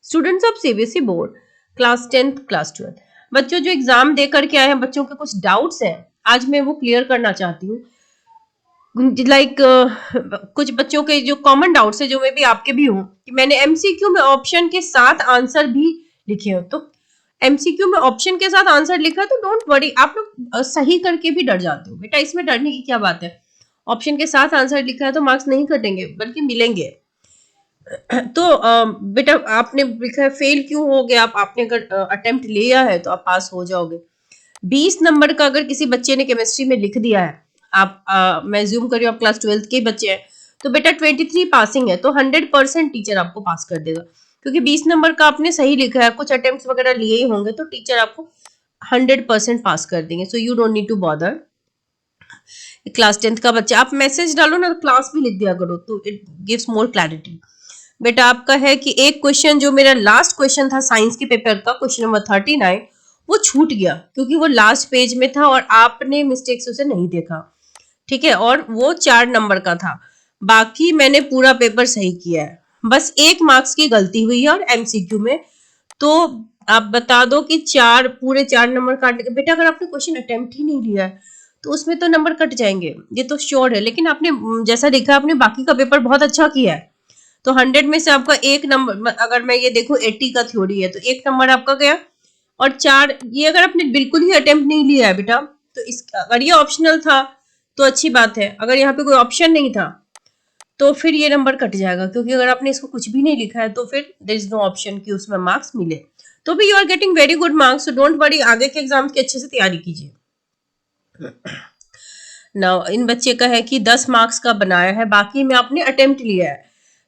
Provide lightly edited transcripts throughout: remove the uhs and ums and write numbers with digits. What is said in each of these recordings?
Students of CBSE board class 10th class 12th, बच्चों जो exam दे करके आए हैं, बच्चों के कुछ डाउट्स हैं, आज मैं वो क्लियर करना चाहती हूँ। कुछ बच्चों के जो कॉमन डाउट्स है, जो मैं भी आपके भी हूँ, कि मैंने एमसीक्यू में ऑप्शन के साथ आंसर भी लिखे हो। तो एमसीक्यू में ऑप्शन के साथ आंसर लिखा है तो डोंट वरी, आप लोग सही करके भी डर जाते हो बेटा, इसमें डरने की क्या बात है। ऑप्शन के साथ आंसर लिखा है तो मार्क्स नहीं कटेंगे बल्कि मिलेंगे। तो बेटा आपने लिखा है फेल क्यों हो गया, आपने अगर अटेम्प्ट लिया है तो आप पास हो जाओगे। 20 नंबर का अगर किसी बच्चे ने केमिस्ट्री में लिख दिया है, आप मैं ज्यूम कर रही हूँ आप क्लास 12th के बच्चे हैं, तो बेटा 23 पासिंग है, तो 100% टीचर आपको पास कर देगा, क्योंकि 20 नंबर का आपने सही लिखा है, कुछ अटेम्प्ट वगैरह लिए ही होंगे, तो टीचर आपको 100% पास कर देंगे। So you don't need to bother. Class 10th का बच्चा, आप मैसेज डालो ना, क्लास भी लिख दिया करो, तो इट गिव्स मोर क्लैरिटी। बेटा आपका है कि एक क्वेश्चन जो मेरा लास्ट क्वेश्चन था साइंस के पेपर का, क्वेश्चन नंबर 39, वो छूट गया क्योंकि वो लास्ट पेज में था और आपने मिस्टेक से उसे नहीं देखा, ठीक है, और वो 4 नंबर का था। बाकी मैंने पूरा पेपर सही किया है, बस 1 मार्क्स की गलती हुई है और एमसीक्यू में। तो आप बता दो कि पूरे 4 नंबर काट के, बेटा अगर आपने क्वेश्चन अटेम्प्ट ही नहीं लिया है तो उसमें तो नंबर कट जाएंगे, ये तो श्योर है। लेकिन आपने जैसा देखा, आपने बाकी का पेपर बहुत अच्छा किया है, तो 100 में से आपका 1 नंबर, अगर मैं ये देखूं 80 का थ्योरी है तो 1 नंबर आपका गया, और 4 ये अगर आपने बिल्कुल ही अटेम्प्ट नहीं लिया है बेटा, तो अगर ये ऑप्शनल था तो अच्छी बात है, अगर यहाँ पे कोई ऑप्शन नहीं था तो फिर ये नंबर कट जाएगा, क्योंकि अगर आपने इसको कुछ भी नहीं लिखा है तो फिर देयर इज नो ऑप्शन कि उसमें मार्क्स मिले। तो भी you are getting very good marks, so don't worry, आगे के एग्जाम की अच्छे से तैयारी कीजिए। नाउ इन बच्चे का है कि 10 मार्क्स का बनाया है, बाकी में आपने अटेम्प्ट लिया है,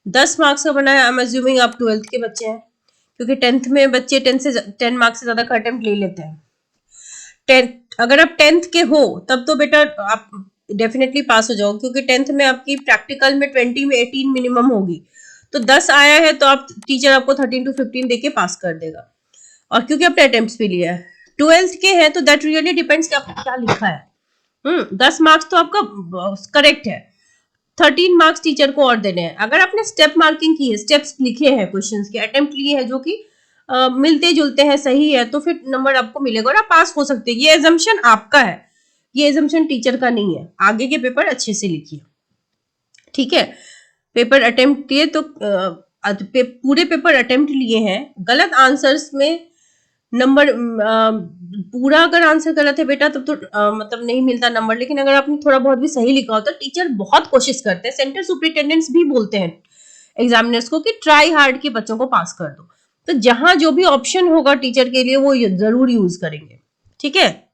10 मार्क्स का बनाया। आई एम अज्यूमिंग आप 12th के बच्चे हैं, क्योंकि 10th में बच्चे 10 मार्क्स से ज्यादा का अटेम्प्ट ले लेते हैं। 10 अगर आप 10th के हो तब तो बेटा आप डेफिनेटली पास हो जाओ, क्योंकि 10th में आपकी प्रैक्टिकल में 20 में 18 मिनिमम होगी, तो 10 आया है तो आप टीचर आपको 13 to 15 देके पास कर देगा, और क्योंकि आपने अटेम्प्ट भी लिया है। 12th के हैं तो दैट रियली डिपेंड्स कि आपने क्या लिखा है। 10 मार्क्स तो आपका करेक्ट है, 13 मार्क्स टीचर को और देने हैं। अगर आपने स्टेप मार्किंग की है, स्टेप्स लिखे हैं, क्वेश्चंस के अटेम्प्ट लिए हैं जो कि मिलते जुलते हैं, सही है, तो फिर नंबर आपको मिलेगा और आप पास हो सकते हैं। ये एजम्पशन आपका है, ये एजम्पशन टीचर का नहीं है। आगे के पेपर अच्छे से लिखिए, ठीक है। पेपर अटेम्प्ट किए तो पूरे पेपर अटेम्प्ट लिए हैं, गलत आंसर्स में नंबर, पूरा अगर आंसर गलत है बेटा तब तो मतलब नहीं मिलता नंबर, लेकिन अगर आपने थोड़ा बहुत भी सही लिखा होता, टीचर बहुत कोशिश करते हैं, सेंटर सुपरिटेंडेंट्स भी बोलते हैं एग्जामिनर्स को कि ट्राई हार्ड के बच्चों को पास कर दो। तो जहां जो भी ऑप्शन होगा टीचर के लिए वो जरूर यूज करेंगे, ठीक है।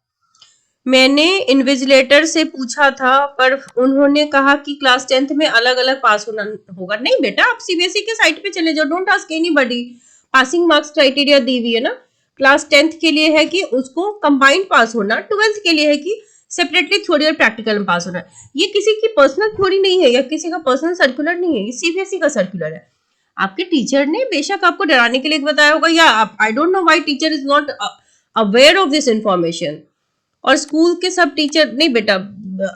मैंने इन्विजिलेटर से पूछा था पर उन्होंने कहा कि क्लास 10th में अलग अलग पास होना होगा। नहीं बेटा, आप सीबीएसई के साइट पे चले जाओ, don't ask anybody, passing marks criteria दी हुई है ना। क्लास 10th के लिए है कि उसको कंबाइंड पास होना, 12th के लिए है कि सेपरेटली थ्योरी और प्रैक्टिकल में पास होना। ये किसी की पर्सनल थ्योरी नहीं है या किसी का पर्सनल सर्कुलर नहीं है, ये सीबीएसई का सर्कुलर है। आपके टीचर ने बेशक आपको डराने के लिए बताया होगा, या I don't know why teacher is not aware of this information. और स्कूल के सब टीचर नहीं बेटा,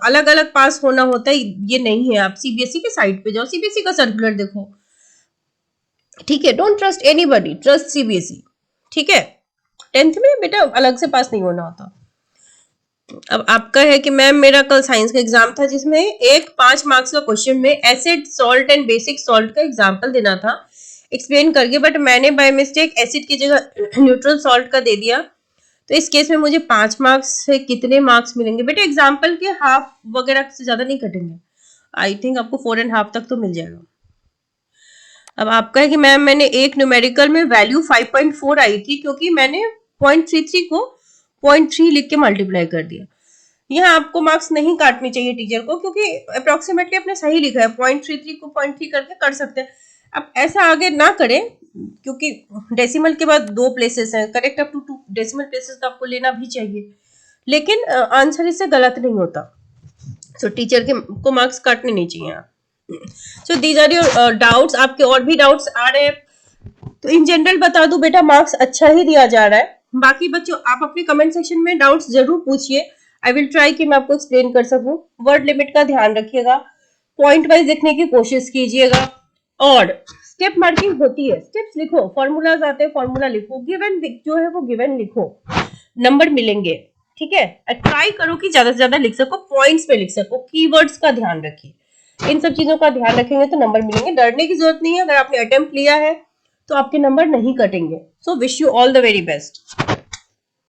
अलग अलग पास होना होता है, ये नहीं है। आप सीबीएसई के साइट पे जाओ, सीबीएसई का सर्कुलर देखो, ठीक है। Don't trust anybody, trust CBSE, ठीक है। 10th में बेटा अलग से पास नहीं होना होता। अब आपका है कि मैम मेरा कल साइंस का एग्जाम था जिसमें एक 5 मार्क्स का क्वेश्चन में acid, salt and basic salt का एग्जाम्पल देना था एक्सप्लेन करके, बट मैंने बाय मिस्टेक एसिड की जगह न्यूट्रल सॉल्ट का दे दिया। तो इस केस में मुझे 5 मार्क्स से कितने मार्क्स मिलेंगे बेटा? एग्जाम्पल के हाफ वगैरह से ज्यादा नहीं कटेंगे, आई थिंक आपको 4.5 तक तो मिल जाएगा। अब आपका है कि मैम मैंने एक न्यूमेरिकल में वैल्यू 5.4 आई थी क्योंकि मैंने 0.33 को 0.3 लिख के मल्टीप्लाई कर दिया। यहाँ आपको मार्क्स नहीं काटनी चाहिए टीचर को, क्योंकि अप्रोक्सीमेटली आपने सही लिखा है, 0.33 को 0.3 करके कर सकते हैं। अब ऐसा आगे ना करें, क्योंकि डेसिमल के बाद 2 प्लेसेस हैं, correct up to 2 decimal places तो आपको लेना भी चाहिए, लेकिन आंसर इससे गलत नहीं होता। सो टीचर को मार्क्स काटने नहीं चाहिए। So these are your doubts. आपके और भी डाउट्स आ रहे हैं तो इन जनरल बता दूं बेटा, मार्क्स अच्छा ही दिया जा रहा है। बाकी बच्चों आप अपने कमेंट सेक्शन में डाउट्स जरूर पूछिए, आई विल ट्राई कि मैं आपको एक्सप्लेन कर सकूं। वर्ड लिमिट का ध्यान रखिएगा, पॉइंट वाइज लिखने की कोशिश कीजिएगा, और स्टेप मार्किंग होती है, स्टेप्स लिखो, फॉर्मूलाज आते हैं, फॉर्मूला लिखो, गिवन जो है वो गिवन लिखो, नंबर मिलेंगे, ठीक है। ट्राई करो कि ज्यादा से ज्यादा लिख सको, पॉइंट्स पे लिख सको, कीवर्ड्स का ध्यान रखिए, इन सब चीजों का ध्यान रखेंगे तो नंबर मिलेंगे। डरने की जरूरत नहीं है, अगर आपने अटेम्प्ट लिया है तो आपके नंबर नहीं कटेंगे। So wish you all the very best.